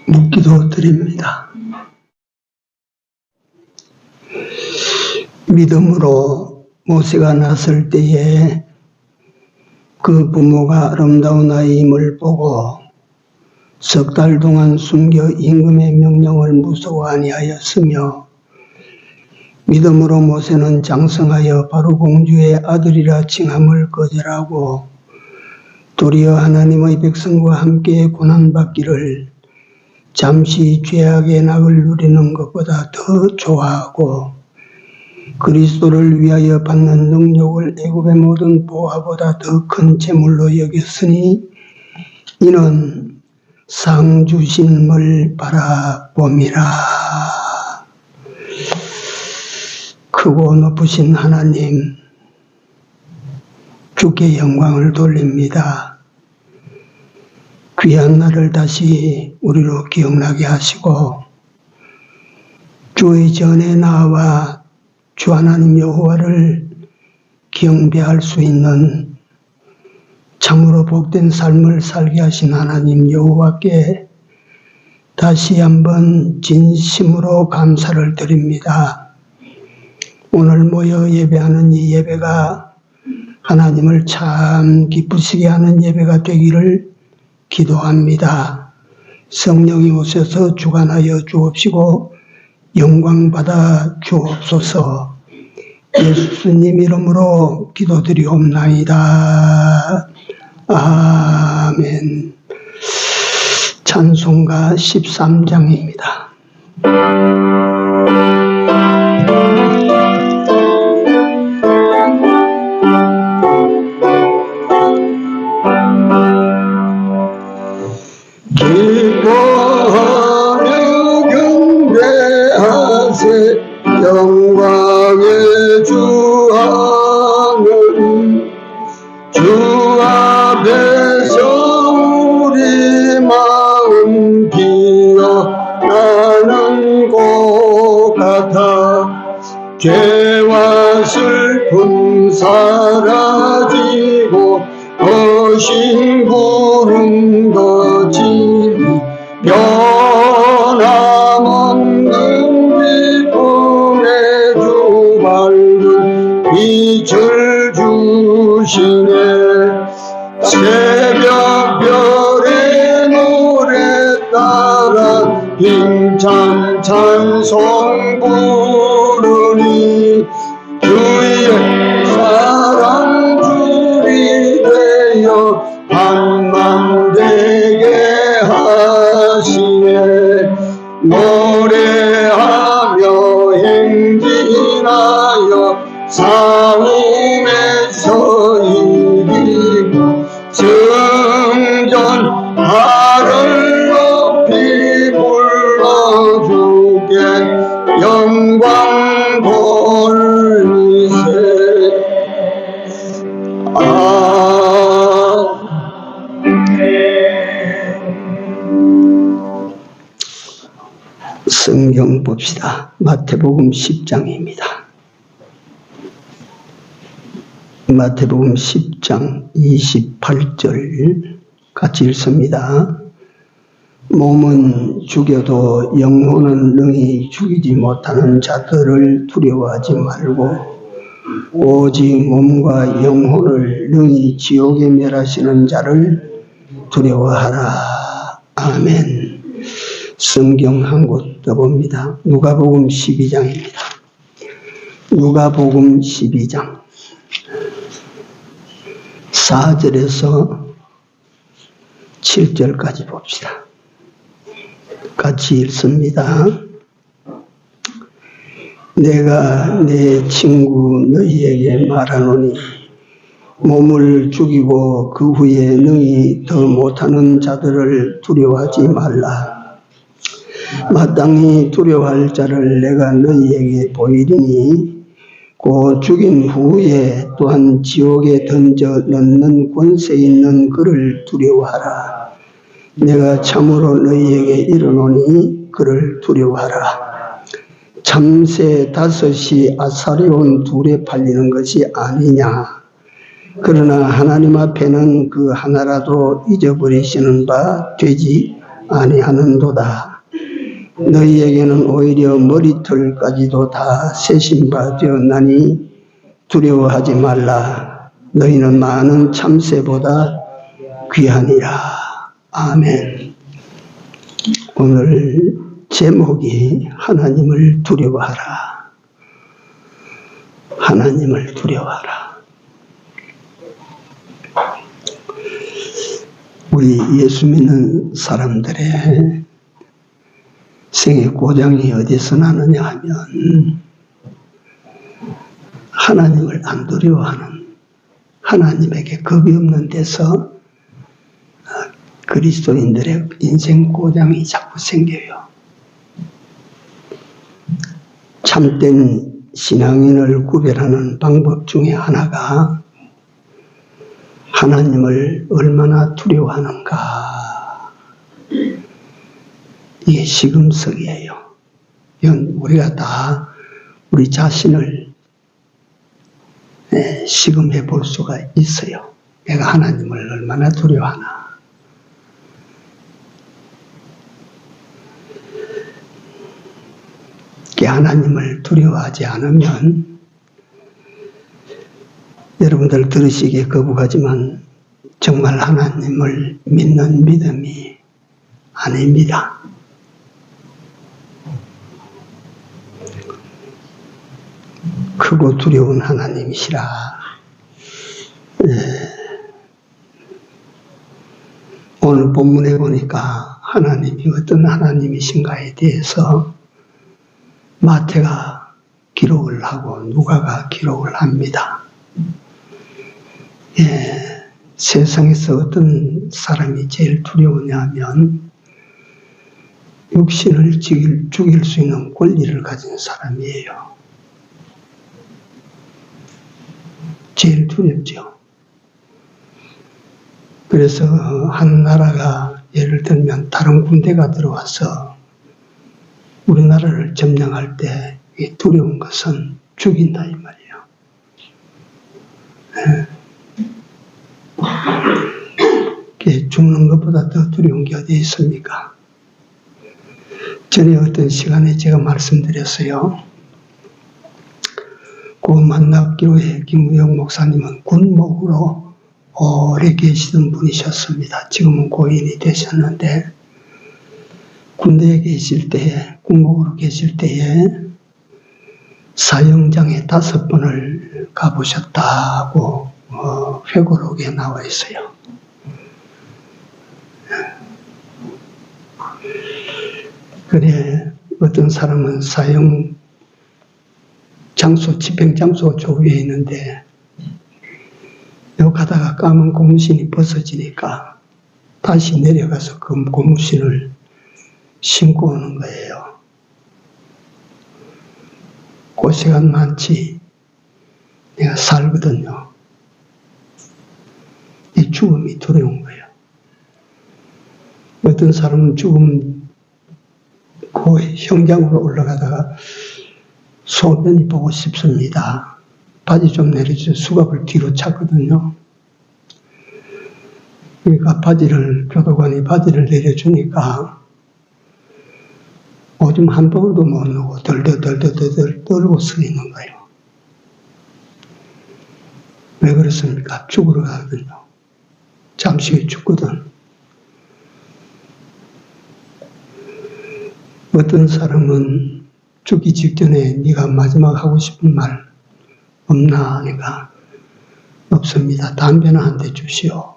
묻기도 드립니다. 믿음으로 모세가 났을 때에 그 부모가 아름다운 아이임을 보고 석 달 동안 숨겨 임금의 명령을 무서워 아니하였으며, 믿음으로 모세는 장성하여 바로 공주의 아들이라 칭함을 거절하고 도리어 하나님의 백성과 함께 고난받기를 잠시 죄악의 낙을 누리는 것보다 더 좋아하고, 그리스도를 위하여 받는 능력을 애굽의 모든 보화보다 더 큰 재물로 여겼으니 이는 상 주심을 바라봄이라. 크고 높으신 하나님, 주께 영광을 돌립니다. 귀한 날을 다시 우리로 기억나게 하시고 주의 전에 나와 주 하나님 여호와를 경배할 수 있는 참으로 복된 삶을 살게 하신 하나님 여호와께 다시 한번 진심으로 감사를 드립니다. 오늘 모여 예배하는 이 예배가 하나님을 참 기쁘시게 하는 예배가 되기를 기도합니다. 성령이 오셔서 주관하여 주옵시고 영광받아 주옵소서. 예수님 이름으로 기도드리옵나이다. 아멘. 찬송가 13장입니다. 기뻐하며 경배하세 영광의 주 하늘, 주 앞에서 우리 마음 기어나는 것 같아. 죄와 슬픔 사라지고 거신 구름도 지니 변함없는 기쁨의 주 밝은 빛을 주시네. 새벽별의 노래 따라 힘찬 찬송 부르니 주의 사랑 줄이 되어 한맘 되게 하시네. 노래하며 행진하여 싸움에서 이기고 승전 발을 높이 불러주게 영광 돌리세. 성경 봅시다. 마태복음 10장입니다. 마태복음 10장 28절 같이 읽습니다. 몸은 죽여도 영혼은 능히 죽이지 못하는 자들을 두려워하지 말고 오직 몸과 영혼을 능히 지옥에 멸하시는 자를 두려워하라. 아멘. 성경 한 곳 더 봅니다. 누가복음 12장입니다. 누가복음 12장 4절에서 7절까지 봅시다. 같이 읽습니다. 내가 내 친구 너희에게 말하노니 몸을 죽이고 그 후에 능히 더 못하는 자들을 두려워하지 말라. 마땅히 두려워할 자를 내가 너희에게 보이리니 곧 죽인 후에 또한 지옥에 던져 넣는 권세 있는 그를 두려워하라. 내가 참으로 너희에게 이르노니 그를 두려워하라. 참새 5이 아사리온 2에 팔리는 것이 아니냐. 그러나 하나님 앞에는 그 하나라도 잊어버리시는 바 되지 아니하는도다. 너희에게는 오히려 머리털까지도 다 세신 바 되었나니 두려워하지 말라. 너희는 많은 참새보다 귀하니라. 아멘. 오늘 제목이 하나님을 두려워하라. 하나님을 두려워하라. 우리 예수 믿는 사람들의 생의 고장이 어디서 나느냐 하면 하나님을 안 두려워하는, 하나님에게 겁이 없는 데서 그리스도인들의 인생 고장이 자꾸 생겨요. 참된 신앙인을 구별하는 방법 중에 하나가 하나님을 얼마나 두려워하는가. 이게 시금석이에요. 이건 우리가 다 우리 자신을 시금해 볼 수가 있어요. 내가 하나님을 얼마나 두려워하나. 하나님을 두려워하지 않으면 여러분들 들으시기에 거북하지만 정말 하나님을 믿는 믿음이 아닙니다. 크고 두려운 하나님이시라. 오늘 본문에 보니까 하나님이 어떤 하나님이신가에 대해서 마태가 기록을 하고 누가가 기록을 합니다. 세상에서 어떤 사람이 제일 두려우냐 하면 육신을 죽일 수 있는 권리를 가진 사람이에요. 제일 두렵죠. 그래서 한 나라가 예를 들면 다른 군대가 들어와서 우리나라를 점령할 때 두려운 것은 죽인다 이 말이에요. 죽는 것보다 더 두려운 게 어디 있습니까? 전에 어떤 시간에 제가 말씀드렸어요. 만납교회 김우영 목사님은 군목으로 오래 계시던 분이셨습니다. 지금은 고인이 되셨는데 군대에 계실 때에, 군목으로 계실 때에 사형장에 5번을 가보셨다고 회고록에 나와 있어요. 그래, 어떤 사람은 사형 장소, 집행장소 조위에 있는데 여기 가다가 까만 고무신이 벗어지니까 다시 내려가서 그 고무신을 신고 오는 거예요. 고생한 많지. 내가 살거든요. 이 죽음이 두려운 거예요. 어떤 사람은 죽음 그 형장으로 올라가다가 소변이 보고 싶습니다. 바지 좀 내려주세요. 수갑을 뒤로 찼거든요. 그러니까 교도관이 바지를 내려주니까 오줌 한 방울도 못 넣고 덜덜덜덜 떨고 서 있는 거예요. 왜 그렇습니까? 죽으러 가거든요. 잠시 후에 죽거든. 어떤 사람은 죽기 직전에 네가 마지막 하고 싶은 말 없나 하니까 없습니다. 담배나 한 대 주시오.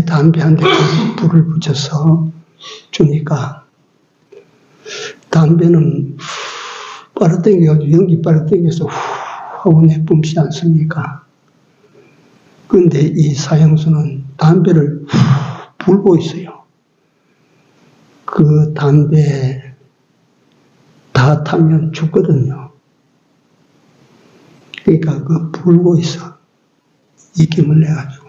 담배 한 대 불을 붙여서 주니까 담배는 빨아당겨가지고 연기 빨아당겨서 후 하고 내뿜지 않습니까? 그런데 이 사형수는 담배를 후 불고 있어요. 그 담배 다 타면 죽거든요. 그러니까 그 불고 있어. 입김을 내가지고.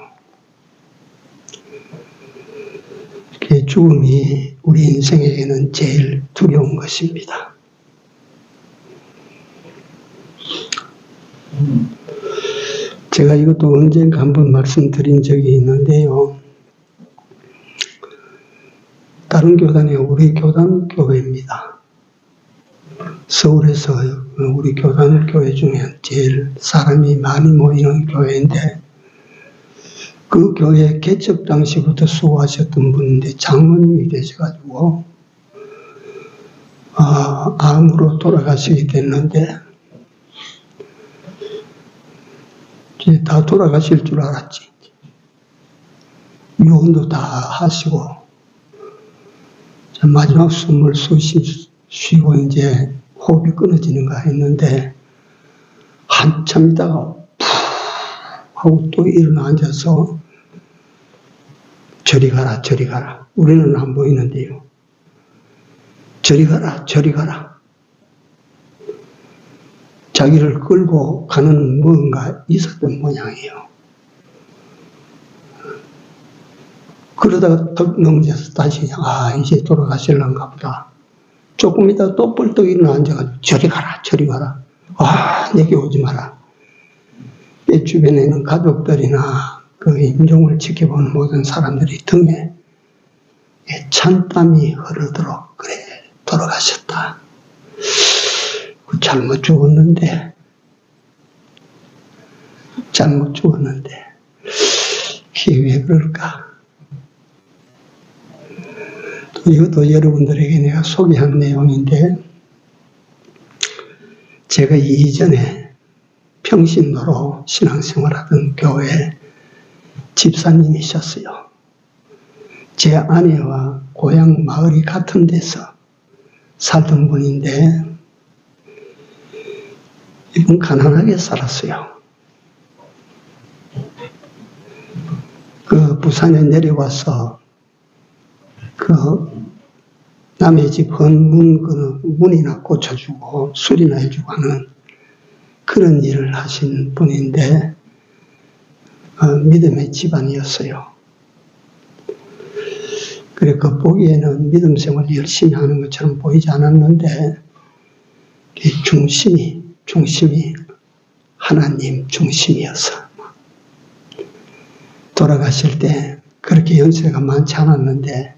죽음이 우리 인생에게는 제일 두려운 것입니다. 제가 이것도 언젠가 한번 말씀드린 적이 있는데요. 다른 교단이 우리 교단 교회입니다. 서울에서 우리 교단 교회 중에 제일 사람이 많이 모이는 교회인데 그 교회 개척 당시부터 수고하셨던 분인데 장로님이 계셔가지고 암으로 돌아가시게 됐는데 이제 다 돌아가실 줄 알았지. 유언도 다 하시고 마지막 숨을 쉬고 이제 호흡이 끊어지는가 했는데 한참 있다가 푹 하고 또 일어나 앉아서 저리 가라 저리 가라. 우리는 안 보이는데요. 저리 가라 저리 가라. 자기를 끌고 가는 뭔가 있었던 모양이에요. 그러다가 턱 넘어져서 다시 이제 돌아가실란가 보다. 조금 있다가 또 뻘떡 일어나 앉아가지고 저리 가라 저리 가라. 내게 오지 마라. 내 주변에는 가족들이나 그 임종을 지켜보는 모든 사람들이 등에 찬땀이 흐르도록 그래 돌아가셨다. 잘못 죽었는데 이게 왜 그럴까? 이것도 여러분들에게 내가 소개한 내용인데 제가 이전에 평신도로 신앙생활하던 교회 집사님이셨어요. 제 아내와 고향 마을이 같은 데서 살던 분인데 이분 가난하게 살았어요. 그 부산에 내려와서 그 남의 집 헌문 그 문이나 고쳐주고 수리나 해주고 하는 그런 일을 하신 분인데 믿음의 집안이었어요. 그래 그 보기에는 믿음 생활 열심히 하는 것처럼 보이지 않았는데 중심이 하나님 중심이어서 돌아가실 때 그렇게 연세가 많지 않았는데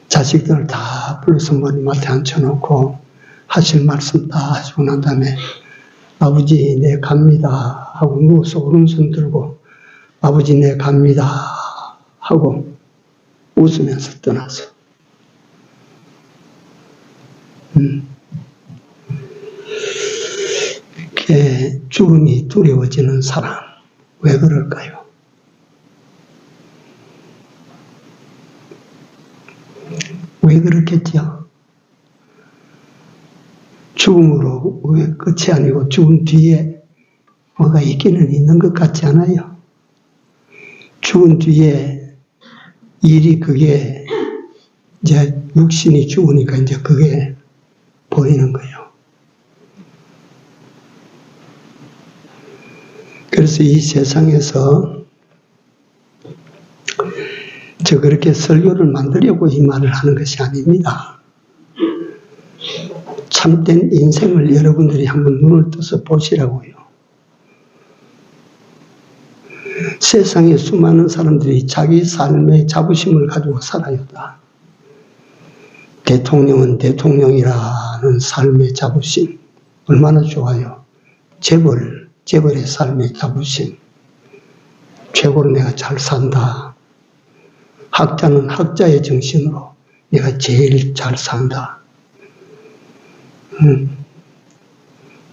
자식들을 다 불러서 머리맡에 앉혀놓고 하실 말씀 다 하시고 난 다음에 아버지 내 갑니다 하고 누워서 오른손 들고 아버지 내 갑니다 하고 웃으면서 떠나서 이렇게 죽음이 두려워지는 사람 왜 그럴까요? 왜 그렇겠죠? 죽음으로 왜 끝이 아니고 죽음 뒤에 뭐가 있기는 있는 것 같지 않아요? 죽은 뒤에 일이 그게 이제 육신이 죽으니까 이제 그게 보이는 거예요. 그래서 이 세상에서 저 그렇게 설교를 만들려고 이 말을 하는 것이 아닙니다. 참된 인생을 여러분들이 한번 눈을 떠서 보시라고요. 세상에 수많은 사람들이 자기 삶의 자부심을 가지고 살아요. 대통령은 대통령이라는 삶의 자부심 얼마나 좋아요. 재벌의 삶의 자부심 최고로 내가 잘 산다. 학자는 학자의 정신으로 내가 제일 잘 산다.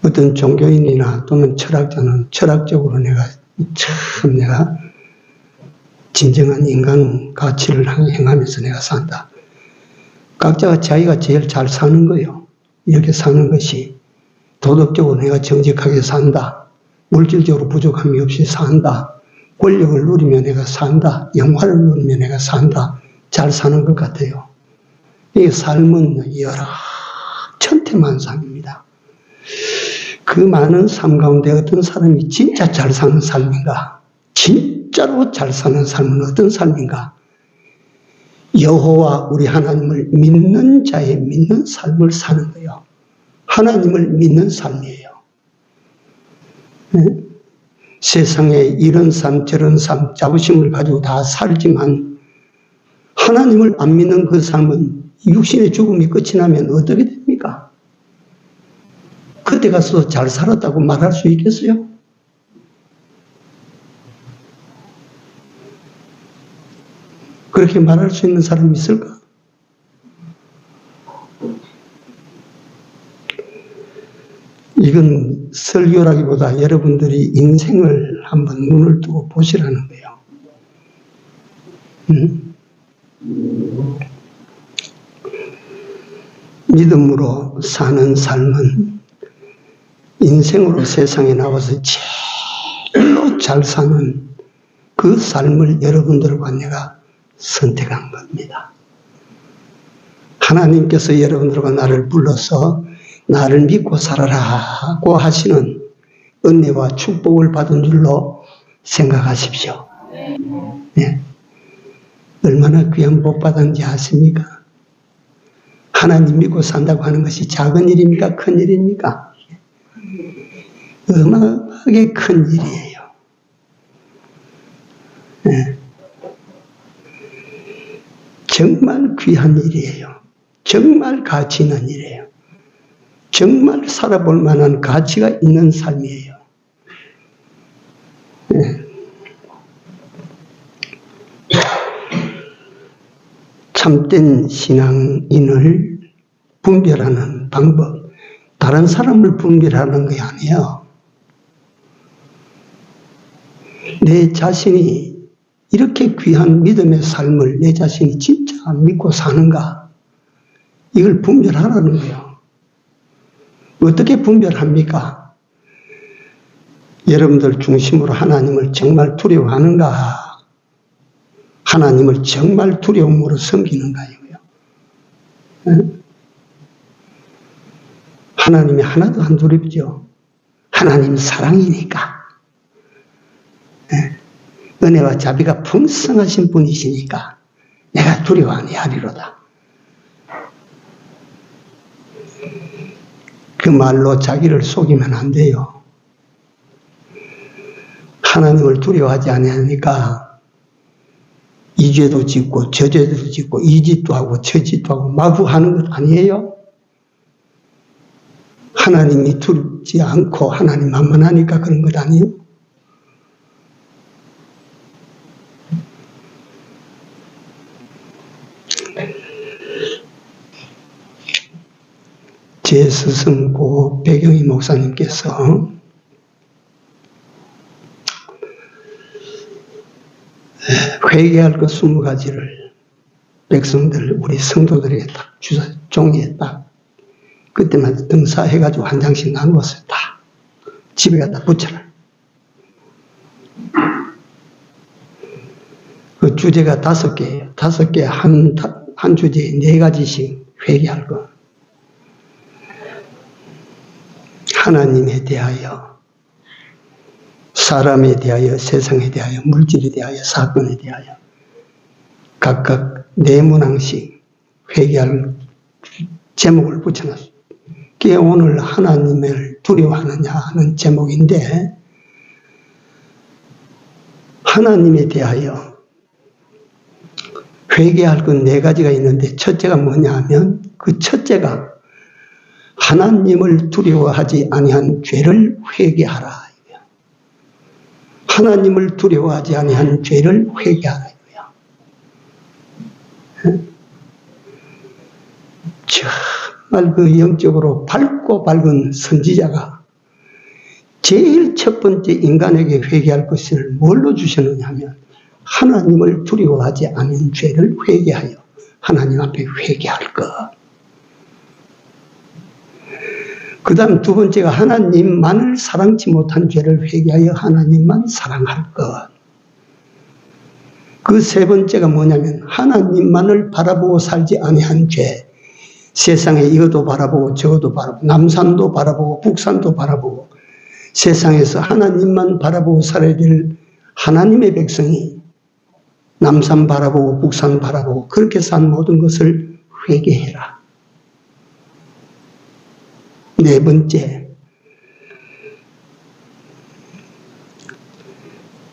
어떤 종교인이나 또는 철학자는 철학적으로 내가 진정한 인간 가치를 행하면서 내가 산다. 각자가 자기가 제일 잘 사는 거예요. 이렇게 사는 것이 도덕적으로 내가 정직하게 산다. 물질적으로 부족함이 없이 산다. 권력을 누리며 내가 산다. 영화를 누리며 내가 산다. 잘 사는 것 같아요. 이 삶은 여러 천태만상입니다. 그 많은 삶 가운데 어떤 사람이 진짜 잘 사는 삶인가? 진짜로 잘 사는 삶은 어떤 삶인가? 여호와 우리 하나님을 믿는 자의 믿는 삶을 사는 거예요. 하나님을 믿는 삶이에요. 네? 세상에 이런 삶 저런 삶 자부심을 가지고 다 살지만 하나님을 안 믿는 그 삶은 육신의 죽음이 끝이 나면 어떻게 됩니까? 그때 가서 잘 살았다고 말할 수 있겠어요? 그렇게 말할 수 있는 사람이 있을까? 이건 설교라기보다 여러분들이 인생을 한번 눈을 뜨고 보시라는 거예요. 믿음으로 사는 삶은 인생으로 세상에 나와서 제일로 잘 사는 그 삶을 여러분들과 내가 선택한 겁니다. 하나님께서 여러분들과 나를 불러서 나를 믿고 살아라고 하시는 은혜와 축복을 받은 줄로 생각하십시오. 네. 얼마나 귀한 복 받았는지 아십니까? 하나님 믿고 산다고 하는 것이 작은 일입니까? 큰 일입니까? 어마어마하게 큰 일이에요. 네. 정말 귀한 일이에요. 정말 가치 있는 일이에요. 정말 살아볼 만한 가치가 있는 삶이에요. 네. 참된 신앙인을 분별하는 방법, 다른 사람을 분별하는 게 아니에요. 내 자신이 이렇게 귀한 믿음의 삶을 내 자신이 진짜 믿고 사는가, 이걸 분별하라는 거예요. 어떻게 분별합니까? 여러분들 중심으로 하나님을 정말 두려워하는가? 하나님을 정말 두려움으로 섬기는가 이거요. 네? 하나님이 하나도 안 두렵죠. 하나님 사랑이니까. 네? 은혜와 자비가 풍성하신 분이시니까 내가 두려워 아니하리로다. 그 말로 자기를 속이면 안 돼요. 하나님을 두려워하지 않으니까 이 죄도 짓고 저 죄도 짓고 이 짓도 하고 저 짓도 하고 마구 하는 것 아니에요? 하나님이 두렵지 않고 하나님만만 하니까 그런 것 아니에요? 제 스승 고 배경희 목사님께서 회개할 것 20가지를 백성들, 우리 성도들에게 딱 주사 종이에 딱 그때마다 등사해가지고 한 장씩 나누었어요. 다 집에 갖다 붙여라. 그 주제가 5개예요. 5개 한 주제에 4가지씩 회개할 것. 하나님에 대하여, 사람에 대하여, 세상에 대하여, 물질에 대하여, 사건에 대하여 각각 4문항씩 회개할 제목을 붙여놨어요. 그게 오늘 하나님을 두려워하느냐 하는 제목인데, 하나님에 대하여 회개할 것 4가지가 있는데 첫째가 뭐냐 하면 그 첫째가 하나님을 두려워하지 아니한 죄를 회개하라. 하나님을 두려워하지 아니한 죄를 회개하라 이거야. 정말 그 영적으로 밝고 밝은 선지자가 제일 첫 번째 인간에게 회개할 것을 뭘로 주셨느냐 하면 하나님을 두려워하지 않은 죄를 회개하여 하나님 앞에 회개할 것. 그 다음 2번째가 하나님만을 사랑치 못한 죄를 회개하여 하나님만 사랑할 것. 그 3번째가 뭐냐면 하나님만을 바라보고 살지 아니한 죄. 세상에 이것도 바라보고 저것도 바라보고 남산도 바라보고 북산도 바라보고 세상에서 하나님만 바라보고 살아야 될 하나님의 백성이 남산 바라보고 북산 바라보고 그렇게 산 모든 것을 회개해라. 4번째,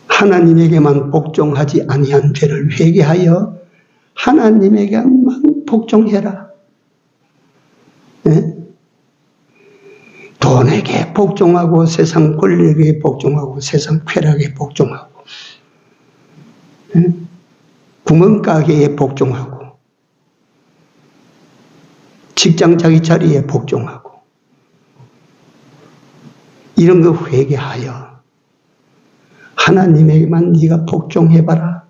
하나님에게만 복종하지 아니한 죄를 회개하여 하나님에게만 복종해라. 네? 돈에게 복종하고 세상 권력에 복종하고 세상 쾌락에 복종하고 구멍가게에 복종하고 직장 자기 자리에 복종하고 이런 거 회개하여 하나님에게만 네가 복종해봐라.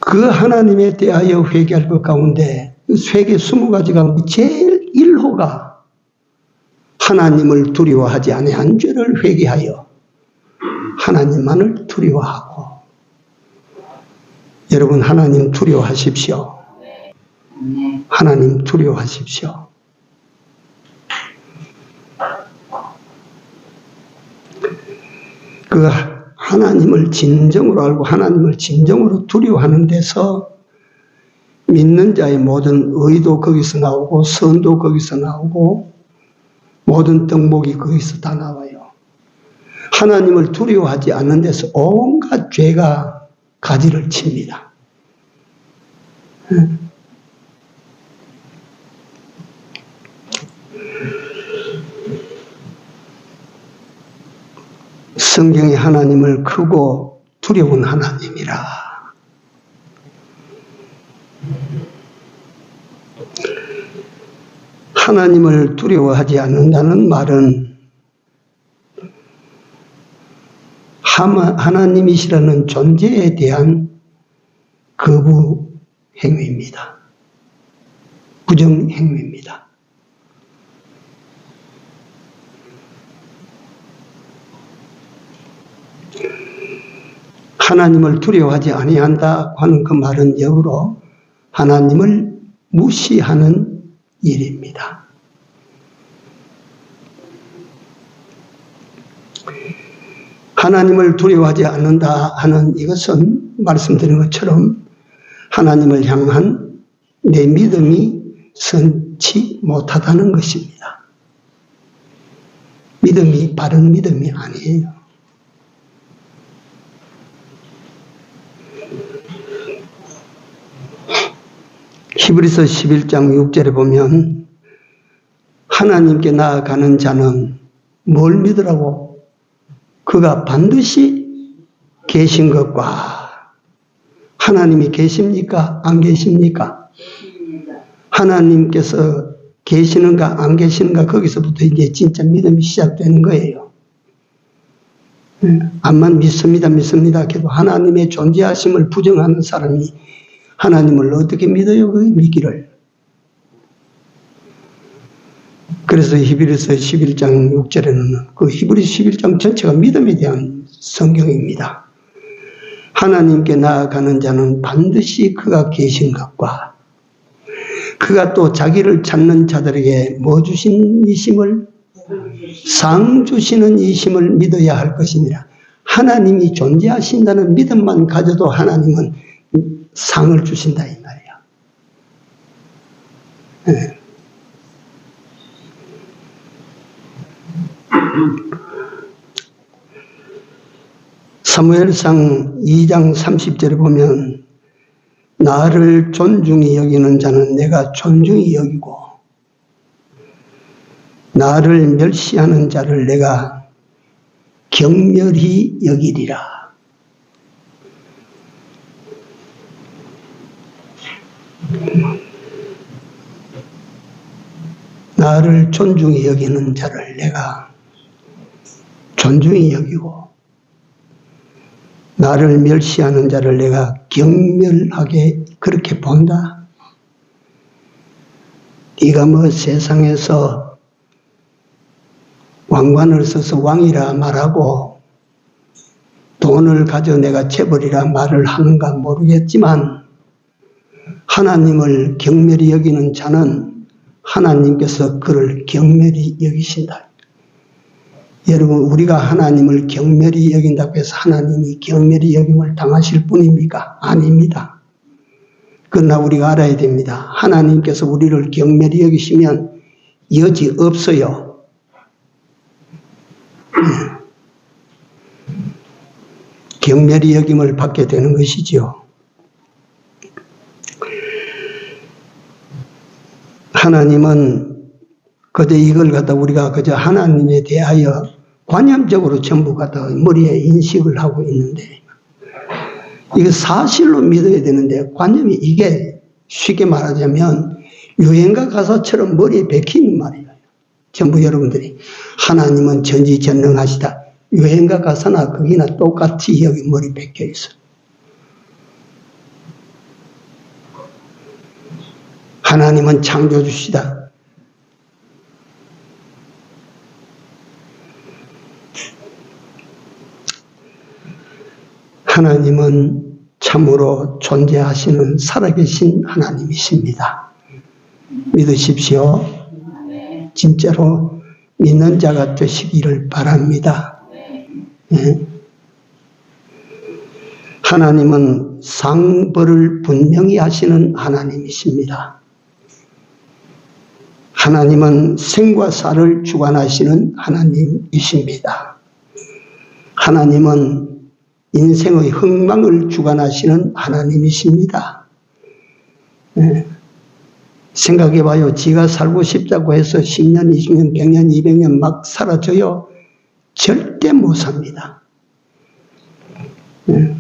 그 하나님에 대하여 회개할 것 가운데 회개 20가지가 제일 1호가 하나님을 두려워하지 아니한 죄를 회개하여 하나님만을 두려워하고. 여러분 하나님 두려워하십시오. 하나님 두려워하십시오. 그 하나님을 진정으로 알고 하나님을 진정으로 두려워하는 데서 믿는 자의 모든 의도 거기서 나오고 선도 거기서 나오고 모든 덕목이 거기서 다 나와요. 하나님을 두려워하지 않는 데서 온갖 죄가 가지를 칩니다. 성경이 하나님을 크고 두려운 하나님이라. 하나님을 두려워하지 않는다는 말은 하나님이시라는 존재에 대한 거부 행위입니다. 부정 행위입니다. 하나님을 두려워하지 아니한다 하는 그 말은 역으로 하나님을 무시하는 일입니다. 하나님을 두려워하지 않는다 하는 이것은 말씀드린 것처럼 하나님을 향한 내 믿음이 선치 못하다는 것입니다. 믿음이 바른 믿음이 아니에요. 히브리서 11장 6절에 보면 하나님께 나아가는 자는 뭘 믿으라고? 그가 반드시 계신 것과 하나님이 계십니까? 안 계십니까? 하나님께서 계시는가 안 계시는가 거기서부터 이제 진짜 믿음이 시작되는 거예요. 암만 믿습니다 해도 하나님의 존재하심을 부정하는 사람이 하나님을 어떻게 믿어요? 그 믿기를. 그래서 히브리서 11장 6절에는 그 히브리 11장 전체가 믿음에 대한 성경입니다. 하나님께 나아가는 자는 반드시 그가 계신 것과 그가 또 자기를 찾는 자들에게 뭐 주신 이심을? 상 주시는 이심을 믿어야 할 것이니라. 하나님이 존재하신다는 믿음만 가져도 하나님은 상을 주신다 이 말이야. 네. 사무엘상 2장 30절에 보면 나를 존중히 여기는 자는 내가 존중히 여기고 나를 멸시하는 자를 내가 경멸히 여기리라. 나를 존중히 여기는 자를 내가 존중히 여기고 나를 멸시하는 자를 내가 경멸하게 그렇게 본다. 네가 뭐 세상에서 왕관을 써서 왕이라 말하고 돈을 가져 내가 재벌이라 말을 하는가 모르겠지만 하나님을 경멸히 여기는 자는 하나님께서 그를 경멸히 여기신다. 여러분 우리가 하나님을 경멸히 여긴다고 해서 하나님이 경멸히 여김을 당하실 분입니까? 아닙니다. 그러나 우리가 알아야 됩니다. 하나님께서 우리를 경멸히 여기시면 여지 없어요. 경멸이 여김을 받게 되는 것이지요. 하나님은 그저 이걸 갖다 우리가 그저 하나님에 대하여 관념적으로 전부 갖다 머리에 인식을 하고 있는데, 이거 사실로 믿어야 되는데 관념이 이게 쉽게 말하자면 유행가 가사처럼 머리에 박히는 말이에요. 전부 여러분들이 하나님은 전지전능하시다. 유행가 가사나 거기나 똑같이 여기 머리 박혀 있어요. 하나님은 창조주시다. 하나님은 참으로 존재하시는 살아계신 하나님이십니다. 믿으십시오. 진짜로 믿는 자가 되시기를 바랍니다. 네. 하나님은 상벌을 분명히 하시는 하나님이십니다. 하나님은 생과 사를 주관하시는 하나님이십니다. 하나님은 인생의 흥망을 주관하시는 하나님이십니다. 네. 생각해봐요. 지가 살고 싶다고 해서 10년, 20년, 100년, 200년 막 살아줘요. 절대 못 삽니다. 네.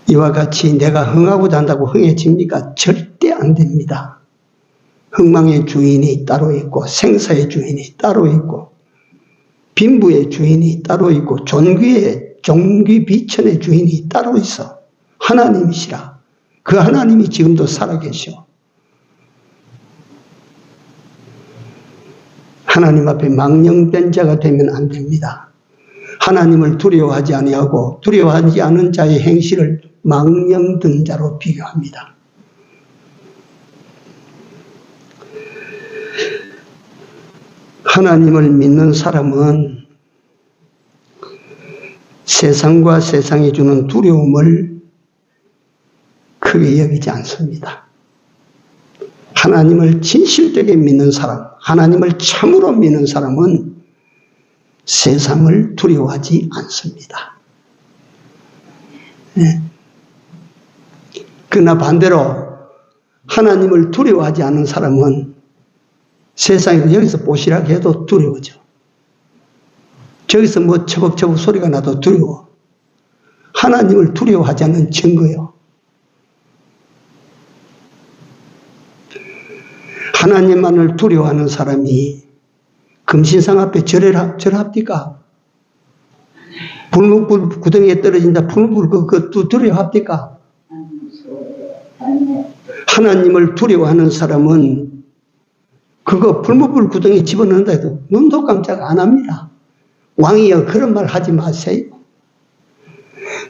이와 같이 내가 흥하고자 한다고 흥해집니까? 절대 안 됩니다. 흥망의 주인이 따로 있고 생사의 주인이 따로 있고 빈부의 주인이 따로 있고 종귀비천의 주인이 따로 있어. 하나님이시라. 그 하나님이 지금도 살아계셔. 하나님 앞에 망령된 자가 되면 안 됩니다. 하나님을 두려워하지 아니하고 두려워하지 않은 자의 행실을 망령된 자로 비교합니다. 하나님을 믿는 사람은 세상과 세상이 주는 두려움을 크게 여기지 않습니다. 하나님을 진실되게 믿는 사람, 하나님을 참으로 믿는 사람은 세상을 두려워하지 않습니다. 네. 그러나 반대로 하나님을 두려워하지 않는 사람은 세상에서 여기서 보시락 해도 두려워져. 저기서 뭐 처벅처벅 소리가 나도 두려워. 하나님을 두려워하지 않는 증거요. 하나님만을 두려워하는 사람이 금신상 앞에 절합니까? 불묵불 구덩이에 떨어진다. 불묵불 그것도 두려워합니까? 하나님을 두려워하는 사람은 그거 불묵불 구덩이에 집어넣는다 해도 눈도 깜짝 안 합니다. 왕이여 그런 말 하지 마세요.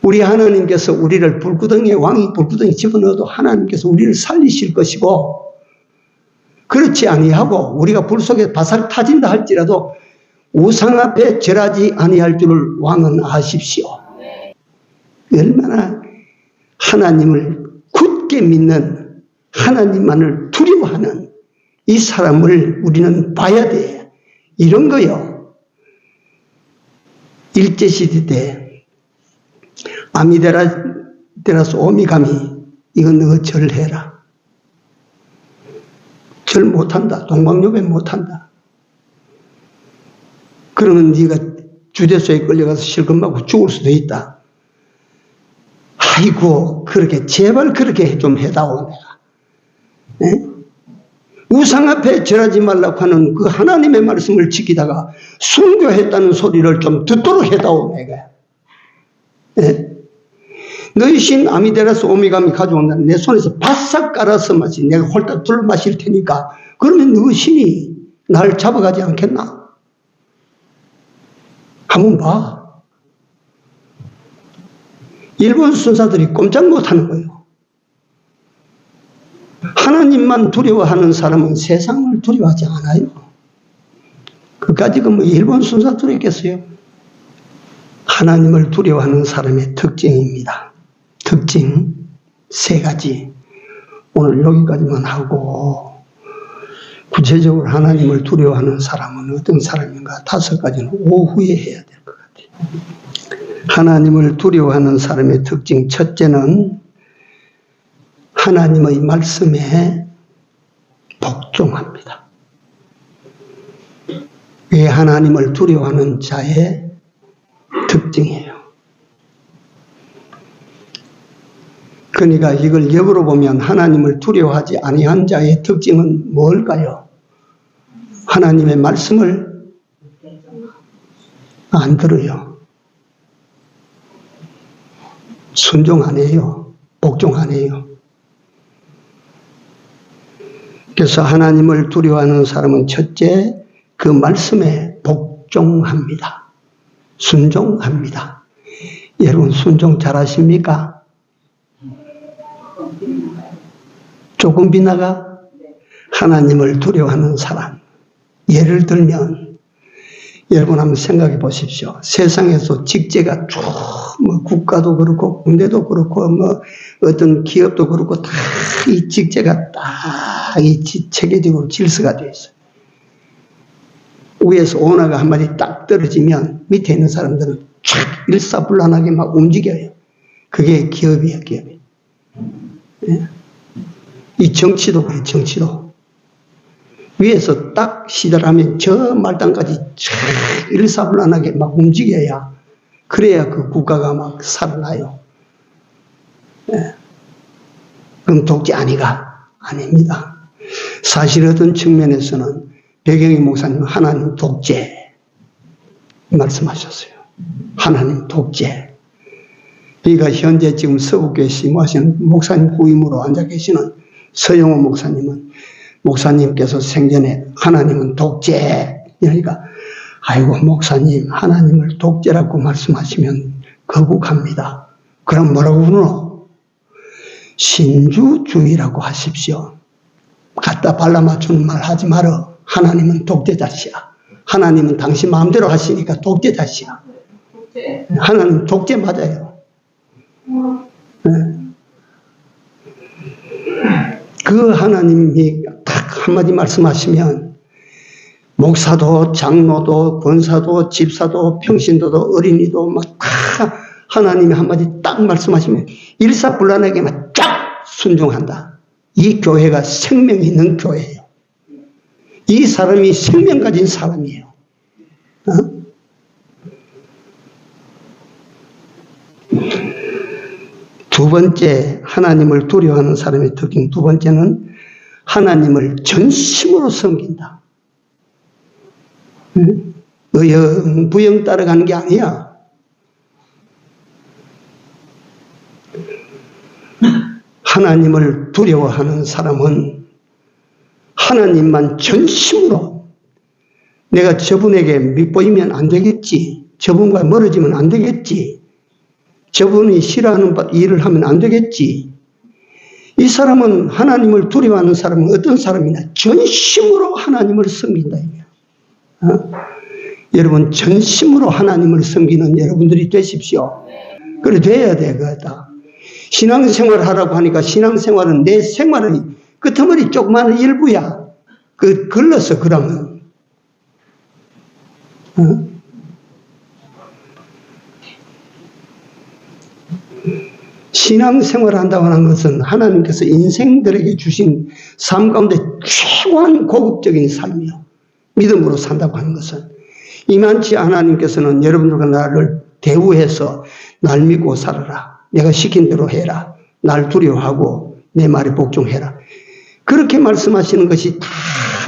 우리 하나님께서 우리를 불구덩이에 왕이 불구덩이에 집어넣어도 하나님께서 우리를 살리실 것이고, 그렇지 아니하고 우리가 불 속에 바살 타진다 할지라도 우상 앞에 절하지 아니할 줄을 왕은 아십시오. 얼마나 하나님을 굳게 믿는, 하나님만을 두려워하는 이 사람을 우리는 봐야 돼. 이런 거요. 일제시대 때 아미데라스 오미가미 이거 너 절해라. 절 못한다. 동방요배 못한다. 그러면 네가 주대소에 끌려가서 실컷 맞고 죽을 수도 있다. 아이고 그렇게 제발 그렇게 좀 해다오 내가. 네? 우상 앞에 절하지 말라고 하는 그 하나님의 말씀을 지키다가 순교했다는 소리를 좀 듣도록 해다오 내가. 네? 너희 신 아미데라스 오미가미 가져온다. 내 손에서 바싹 깔아서 마시. 내가 홀딱 둘러 마실 테니까. 그러면 너희 신이 날 잡아가지 않겠나? 한번 봐. 일본 순사들이 꼼짝 못하는 거예요. 하나님만 두려워하는 사람은 세상을 두려워하지 않아요. 그까지가 뭐 일본 순사들이 있겠어요? 하나님을 두려워하는 사람의 특징입니다. 특징 3가지. 오늘 여기까지만 하고, 구체적으로 하나님을 두려워하는 사람은 어떤 사람인가 5가지는 오후에 해야 될 것 같아요. 하나님을 두려워하는 사람의 특징 첫째는 하나님의 말씀에 복종합니다. 이게 하나님을 두려워하는 자의 특징이에요. 그러니까 이걸 역으로 보면 하나님을 두려워하지 아니한 자의 특징은 뭘까요? 하나님의 말씀을 안 들어요. 순종 안 해요. 복종 안 해요. 그래서 하나님을 두려워하는 사람은 첫째, 그 말씀에 복종합니다. 순종합니다. 여러분 순종 잘하십니까? 조금 빗나가? 하나님을 두려워하는 사람. 예를 들면 여러분 한번 생각해 보십시오. 세상에서 직제가 쭉 뭐 국가도 그렇고 군대도 그렇고 뭐 어떤 기업도 그렇고 다 이 직제가 딱 이 체계적으로 질서가 되어 있어요. 위에서 오너가 한마디 딱 떨어지면 밑에 있는 사람들은 쫙 일사불란하게 막 움직여요. 그게 기업이에요, 기업이. 예? 이 정치도 그래요, 정치도. 위에서 딱 시달하면 저 말단까지 쫙 일사불란하게 막 움직여야, 그래야 그 국가가 막 살아나요. 예. 그럼 독재 아니가? 아닙니다. 사실 어떤 측면에서는 배경희 목사님은 하나님 독재 말씀하셨어요. 하나님 독재. 그러니까 현재 지금 서북교회 심호하시는 목사님 후임으로 앉아 계시는 서영호 목사님은 목사님께서 생전에 하나님은 독재. 그러니까 아이고 목사님 하나님을 독재라고 말씀하시면 거북합니다. 그럼 뭐라고 부르노? 신주주의라고 하십시오. 갖다 발라맞추는 말 하지 말어. 하나님은 독재자시야. 하나님은 당신 마음대로 하시니까 독재자시야. 하나님 독재 맞아요. 네. 그 하나님이 딱 한마디 말씀하시면 목사도 장로도 권사도 집사도 평신도도 어린이도 막 다 하나님이 한마디 딱 말씀하시면 일사불란하게만 쫙 순종한다. 이 교회가 생명이 있는 교회예요. 이 사람이 생명 가진 사람이에요. 어? 두 번째, 하나님을 두려워하는 사람의 특징 두 번째는 하나님을 전심으로 섬긴다. 의형, 부형 따라가는 게 아니야. 하나님을 두려워하는 사람은 하나님만 전심으로, 내가 저분에게 밑보이면 안 되겠지, 저분과 멀어지면 안 되겠지, 저분이 싫어하는 일을 하면 안 되겠지. 이 사람은, 하나님을 두려워하는 사람은 어떤 사람이냐? 전심으로 하나님을 섬긴다. 어? 여러분 전심으로 하나님을 섬기는 여러분들이 되십시오. 그래 돼야 돼. 그거다. 신앙생활 하라고 하니까 신앙생활은 내 생활의 끄트머리 조그마한 일부야. 그 걸렀어 그러면. 어? 신앙생활을 한다고 하는 것은 하나님께서 인생들에게 주신 삶 가운데 최고한 고급적인 삶이요. 믿음으로 산다고 하는 것은 이만치 하나님께서는 여러분들과 나를 대우해서 날 믿고 살아라. 내가 시킨 대로 해라. 날 두려워하고 내 말에 복종해라. 그렇게 말씀하시는 것이 다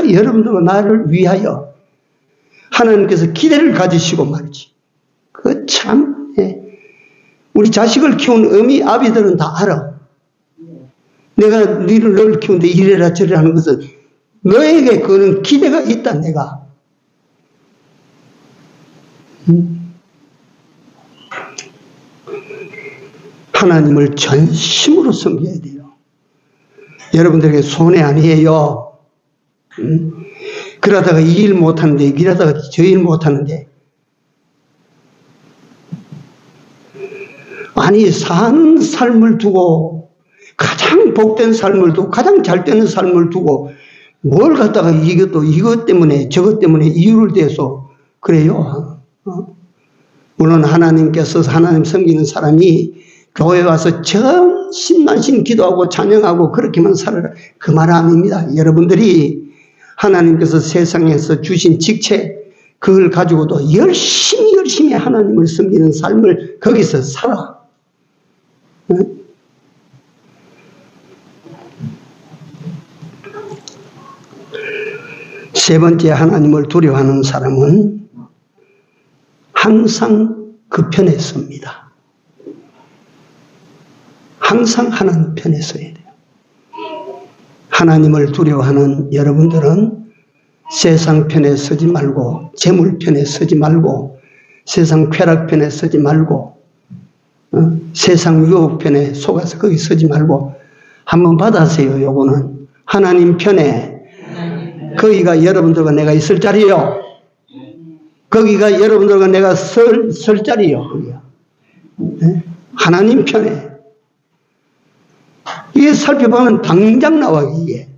여러분들과 나를 위하여 하나님께서 기대를 가지시고 말이지. 그 참, 우리 자식을 키운 어미 아비들은 다 알아. 내가 너를 키우는데 이래라 저래라 하는 것은 너에게 그는 기대가 있다, 내가. 하나님을 전심으로 섬겨야 돼요. 여러분들에게 손해 아니에요. 그러다가 이 일 못하는데, 이러다가 저 일 못하는데. 아니, 사는 삶을 두고, 가장 복된 삶을 두고, 가장 잘 되는 삶을 두고, 뭘 갖다가 이것 때문에, 저것 때문에 이유를 대서, 그래요. 물론 하나님께서 하나님 섬기는 사람이 교회 와서 전심만심 기도하고 찬양하고 그렇게만 살아라, 그 말 아닙니다. 여러분들이 하나님께서 세상에서 주신 직책, 그걸 가지고도 열심히 하나님을 섬기는 삶을 거기서 살아. 응? 세 번째, 하나님을 두려워하는 사람은 항상 그 편에 섭니다. 항상 하나님 편에 서야 돼요. 하나님을 두려워하는 여러분들은 세상 편에 서지 말고, 재물 편에 서지 말고, 세상 쾌락 편에 서지 말고, 세상 유혹 편에 속아서 거기 서지 말고 한번 받아세요. 요거는 하나님 편에, 거기가 여러분들과 내가 있을 자리요. 거기가 여러분들과 내가 설 자리요. 거기가. 하나님 편에. 이게 살펴보면 당장 나와, 이게.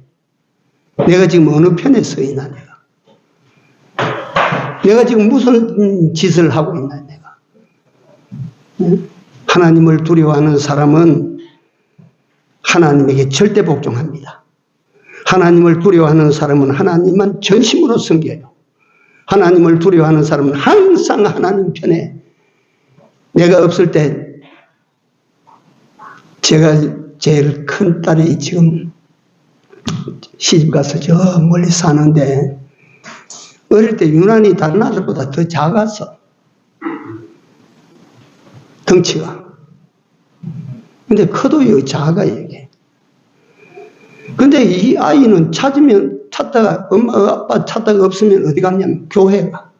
내가 지금 어느 편에 서 있나, 내가 지금 무슨 짓을 하고 있나, 내가. 하나님을 두려워하는 사람은 하나님에게 절대 복종합니다. 하나님을 두려워하는 사람은 하나님만 전심으로 섬겨요. 하나님을 두려워하는 사람은 항상 하나님 편에. 내가 없을 때, 제가 제일 큰 딸이 지금 시집가서 저 멀리 사는데, 어릴 때 유난히 다른 아들보다 더 작았어. 덩치가. 근데 커도 작아, 이게. 근데 이 아이는 찾다가, 엄마, 아빠 찾다가 없으면 어디 갔냐면 교회 가.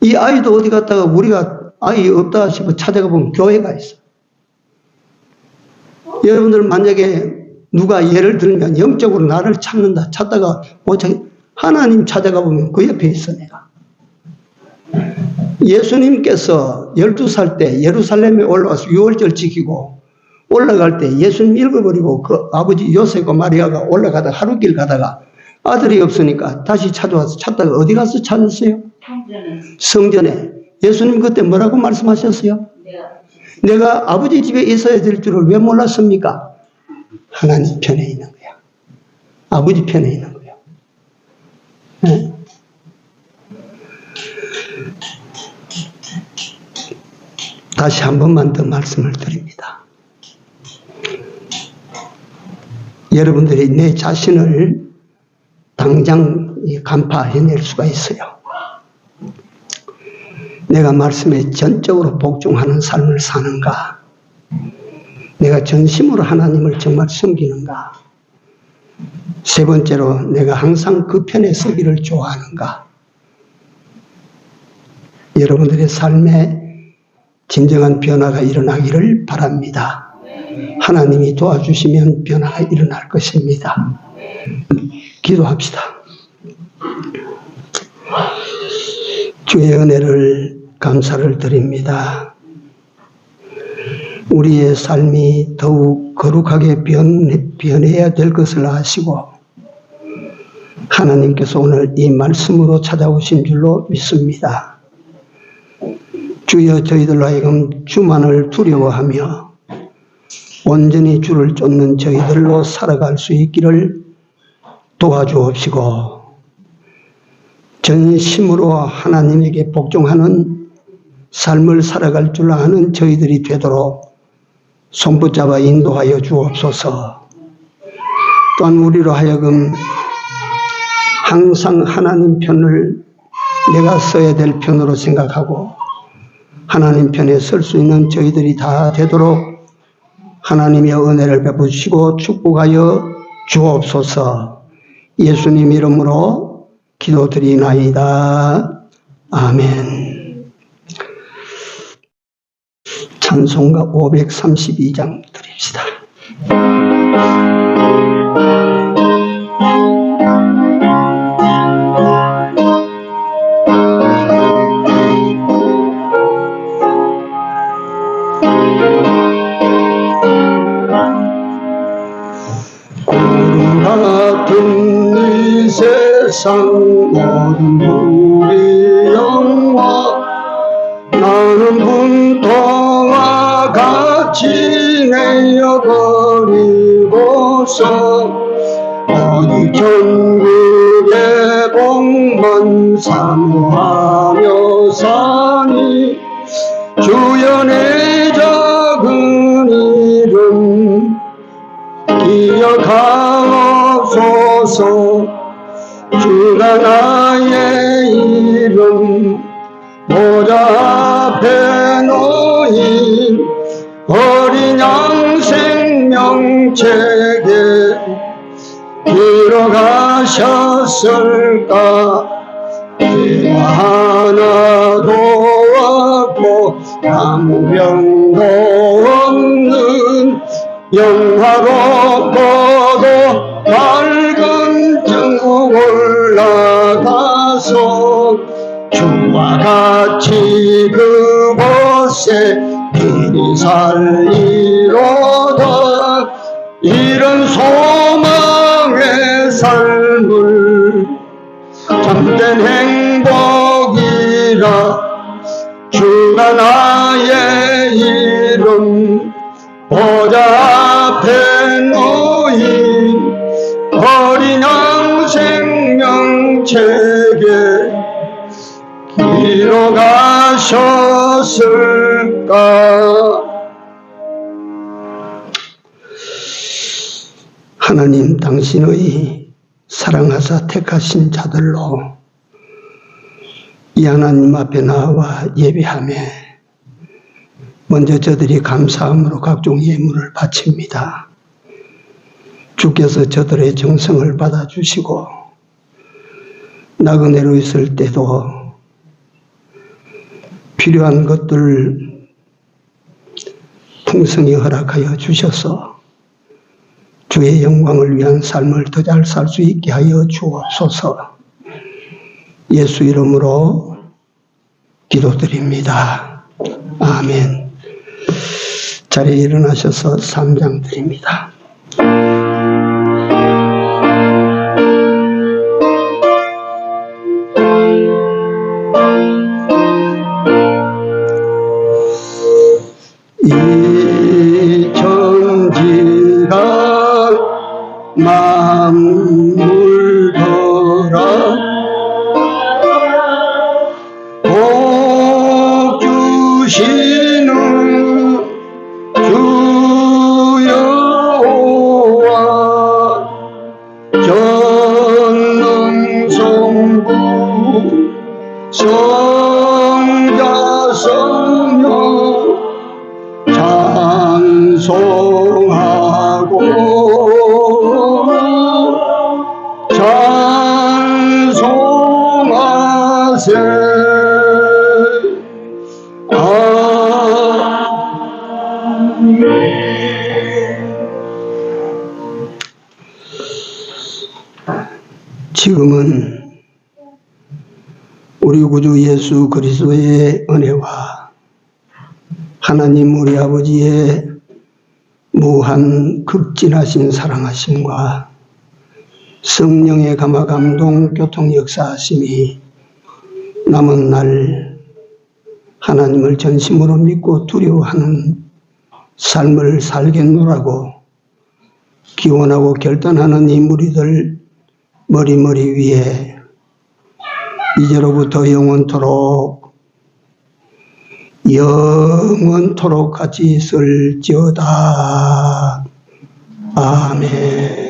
이 아이도 어디 갔다가 우리가 아이 없다 싶어 찾아가 보면 교회가 있어. 여러분들 만약에 누가 예를 들면 영적으로 나를 찾다가 못 찾, 하나님 찾아가 보면 그 옆에 있어, 내가. 예수님께서 12살 때 예루살렘에 올라와서 유월절 지키고 올라갈 때 예수님 읽어버리고 그 아버지 요셉과 마리아가 올라가다가 하루길 가다가 아들이 없으니까 다시 찾아와서 찾다가 어디 가서 찾았어요? 성전에. 예수님 그때 뭐라고 말씀하셨어요? 내가 아버지 집에 있어야 될 줄을 왜 몰랐습니까? 하나님 편에 있는 거야. 아버지 편에 있는 거야. 네. 다시 한 번만 더 말씀을 드립니다. 여러분들이 내 자신을 당장 간파해낼 수가 있어요. 내가 말씀에 전적으로 복종하는 삶을 사는가? 내가 전심으로 하나님을 정말 섬기는가? 세 번째로, 내가 항상 그 편에 서기를 좋아하는가? 여러분들의 삶에 진정한 변화가 일어나기를 바랍니다. 하나님이 도와주시면 변화가 일어날 것입니다. 기도합시다. 주의 은혜를 감사를 드립니다. 우리의 삶이 더욱 거룩하게 변해야 될 것을 아시고 하나님께서 오늘 이 말씀으로 찾아오신 줄로 믿습니다. 주여, 저희들로 하여금 주만을 두려워하며 온전히 주를 쫓는 저희들로 살아갈 수 있기를 도와주옵시고 전심으로 하나님에게 복종하는 삶을 살아갈 줄 아는 저희들이 되도록 손붙잡아 인도하여 주옵소서. 또한 우리로 하여금 항상 하나님 편을 내가 서야 될 편으로 생각하고 하나님 편에 설 수 있는 저희들이 다 되도록 하나님의 은혜를 베푸시고 축복하여 주옵소서. 예수님 이름으로 기도드리나이다. 아멘. 찬송가 532장 드립시다. 같은 이 세상 모든 우리 영화 지내어 버리고서 어디 천국의 복만 사모하며 사니 주여 내 작은 이름 기억하옵소서. 주가 나의 이름 보좌 앞에 놓인 어린 양 생명책에 기록하셨을까. 죄가 하나도 없고 아무 병도 없는 영화롭고도 맑은 천국 올라가서 주와 같이 그곳에 편히 살리로다. 이런 소망의 삶을 참된 행복이라. 주가 나의 이름 보좌 앞에 놓인 어린 양 생명책에 기록하셨을까. 하나님 당신의 사랑하사 택하신 자들로 이 하나님 앞에 나와 예배하며 먼저 저들이 감사함으로 각종 예물을 바칩니다. 주께서 저들의 정성을 받아주시고 나그네로 있을 때도 필요한 것들 풍성히 허락하여 주셔서 주의 영광을 위한 삶을 더 잘 살 수 있게 하여 주옵소서. 예수 이름으로 기도드립니다. 아멘. 자리에 일어나셔서 3장 드립니다. 이 천지가 만물 더라 복 주시는 주 여호와 전능성부 성자 성령 찬송하고 찬송하세. 지금은 우리 구주 예수 그리스도의 은혜와 하나님 우리 아버지의 무한 극진하신 사랑하심과 성령의 감화 감동 교통 역사하심이 남은 날 하나님을 전심으로 믿고 두려워하는 삶을 살겠노라고 기원하고 결단하는 이 무리들 머리 위에 이제로부터 영원토록 같이 있을지어다. 아멘.